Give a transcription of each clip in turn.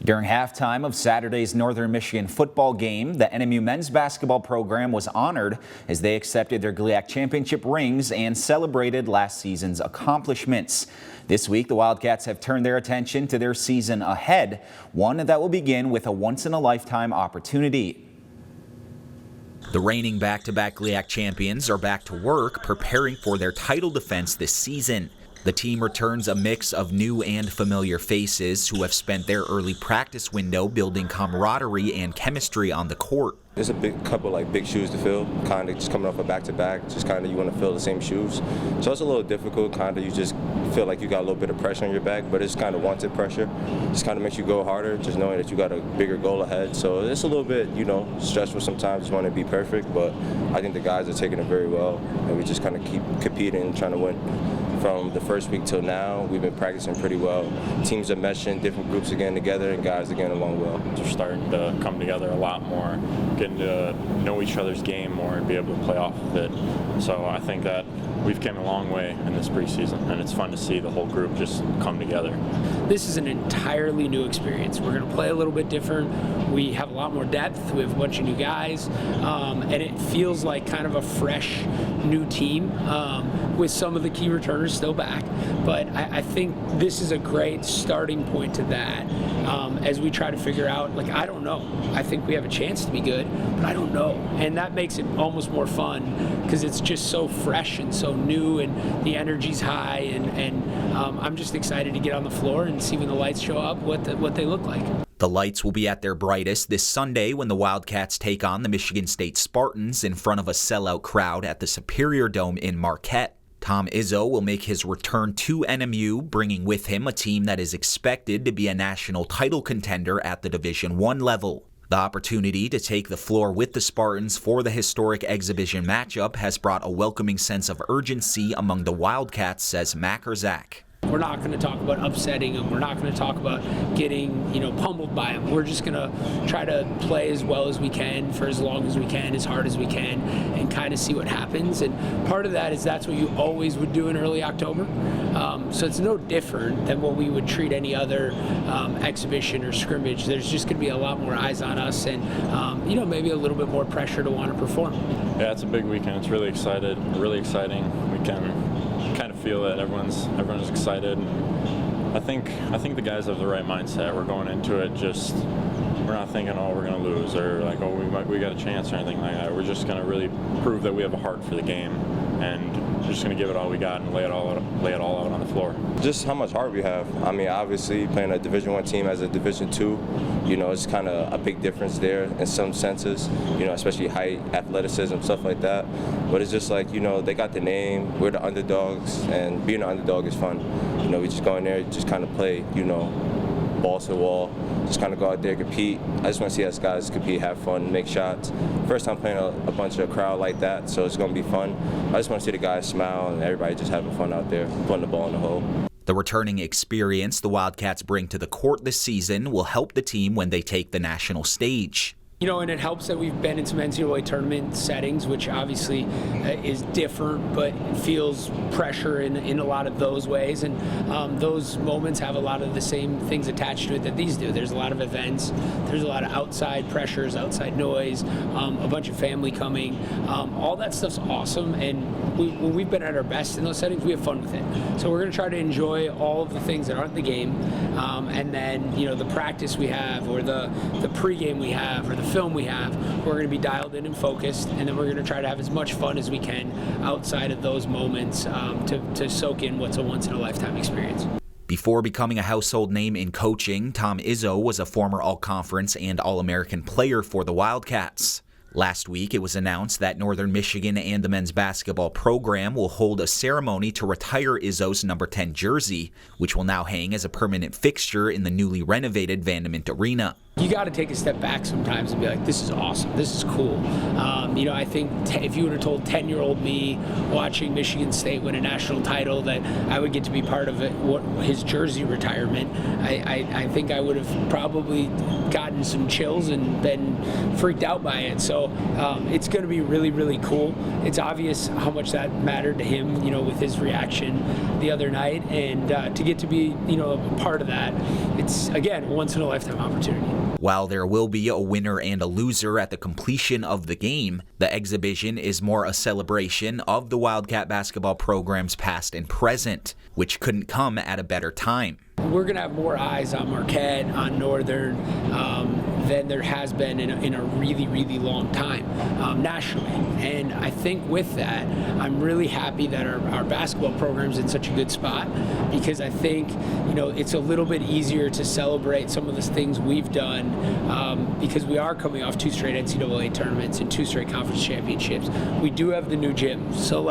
During halftime of Saturday's Northern Michigan football game, the NMU men's basketball program was honored as they accepted their GLIAC championship rings and celebrated last season's accomplishments. This week, the Wildcats have turned their attention to their season ahead, one that will begin with a once-in-a-lifetime opportunity. The reigning back-to-back GLIAC champions are back to work preparing for their title defense this season. The team returns a mix of new and familiar faces who have spent their early practice window building camaraderie and chemistry on the court. There's a couple big shoes to fill, kind of just coming off a back-to-back, just kind of you want to fill the same shoes. So it's a little difficult, kind of you just feel like you got a little bit of pressure on your back, but it's kind of wanted pressure. Just kind of makes you go harder, just knowing that you got a bigger goal ahead. So it's a little bit, stressful sometimes, just want to be perfect, but I think the guys are taking it very well, and we just kind of keep competing and trying to win. From the first week till now, we've been practicing pretty well. Teams are meshing, different groups are getting together, and guys are getting along well. We're starting to come together a lot more, getting to know each other's game more and be able to play off of it. So I think that we've come a long way in this preseason, and it's fun to see the whole group just come together. This is an entirely new experience. We're going to play a little bit different. We have a lot more depth. We have a bunch of new guys, and it feels like kind of a fresh new team with some of the key returners still back. But I think this is a great starting point to that as we try to figure out, I don't know. I think we have a chance to be good, but I don't know. And that makes it almost more fun because it's just so fresh and so new, and the energy's high, and I'm just excited to get on the floor and see when the lights show up what they look like. The lights will be at their brightest this Sunday when the Wildcats take on the Michigan State Spartans in front of a sellout crowd at the Superior Dome in Marquette. Tom Izzo will make his return to NMU, bringing with him a team that is expected to be a national title contender at the Division I level. The opportunity to take the floor with the Spartans for the historic exhibition matchup has brought a welcoming sense of urgency among the Wildcats, says Makerzak. We're not going to talk about upsetting them. We're not going to talk about getting, pummeled by them. We're just going to try to play as well as we can for as long as we can, as hard as we can, and kind of see what happens. And part of that is that's what you always would do in early October. So it's no different than what we would treat any other exhibition or scrimmage. There's just going to be a lot more eyes on us, and maybe a little bit more pressure to want to perform. Yeah, it's a big weekend. It's really exciting. We can kind of feel that everyone's excited. I think the guys have the right mindset. We're going into it we're not thinking, we're going to lose, or we got a chance or anything like that. We're just going to really prove that we have a heart for the game, and we're just going to give it all we got and lay it all out on the floor. Just how much heart we have. I mean, obviously playing a Division I team as a Division II, it's kind of a big difference there in some senses, especially height, athleticism, stuff like that. But it's just they got the name, we're the underdogs, and being an underdog is fun. We just go in there, just kind of play, balls to the wall, just kind of go out there, compete. I just want to see us guys compete, have fun, make shots. First time playing a bunch of crowd like that, so it's going to be fun. I just want to see the guys smile and everybody just having fun out there, putting the ball in the hole. The returning experience the Wildcats bring to the court this season will help the team when they take the national stage. And it helps that we've been in some NCAA tournament settings, which obviously is different, but feels pressure in a lot of those ways. And those moments have a lot of the same things attached to it that these do. There's a lot of events. There's a lot of outside pressures, outside noise, a bunch of family coming. All that stuff's awesome. And when we've been at our best in those settings, we have fun with it. So we're going to try to enjoy all of the things that aren't the game. And then, the practice we have, or the pregame we have, or the film we have, we're going to be dialed in and focused, and then we're going to try to have as much fun as we can outside of those moments to soak in what's a once-in-a-lifetime experience. Before becoming a household name in coaching, Tom Izzo was a former All-Conference and All-American player for the Wildcats. Last week, it was announced that Northern Michigan and the men's basketball program will hold a ceremony to retire Izzo's number 10 jersey, which will now hang as a permanent fixture in the newly renovated Vandement Arena. You got to take a step back sometimes and be like, this is awesome, this is cool. I think if you would have told 10-year-old me watching Michigan State win a national title that I would get to be part of it, his jersey retirement, I think I would have probably gotten some chills and been freaked out by it. So So it's going to be really, really cool. It's obvious how much that mattered to him, with his reaction the other night, and to get to be, a part of that, it's, again, a once-in-a-lifetime opportunity. While there will be a winner and a loser at the completion of the game, the exhibition is more a celebration of the Wildcat basketball program's past and present, which couldn't come at a better time. We're going to have more eyes on Marquette, on Northern, than there has been in a really, really long time nationally. And I think with that, I'm really happy that our basketball program's in such a good spot, because I think, it's a little bit easier to celebrate some of the things we've done because we are coming off 2 straight NCAA tournaments and 2 straight conference championships. We do have the new gym. So,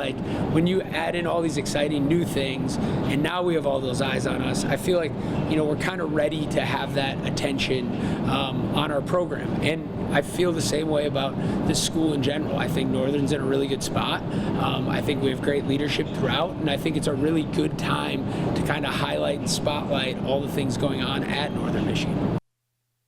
when you add in all these exciting new things, and now we have all those eyes on us, I feel like, we're kind of ready to have that attention on our program. And I feel the same way about the school in general. I think Northern's in a really good spot. I think we have great leadership throughout, and I think it's a really good time to kind of highlight and spotlight all the things going on at Northern Michigan.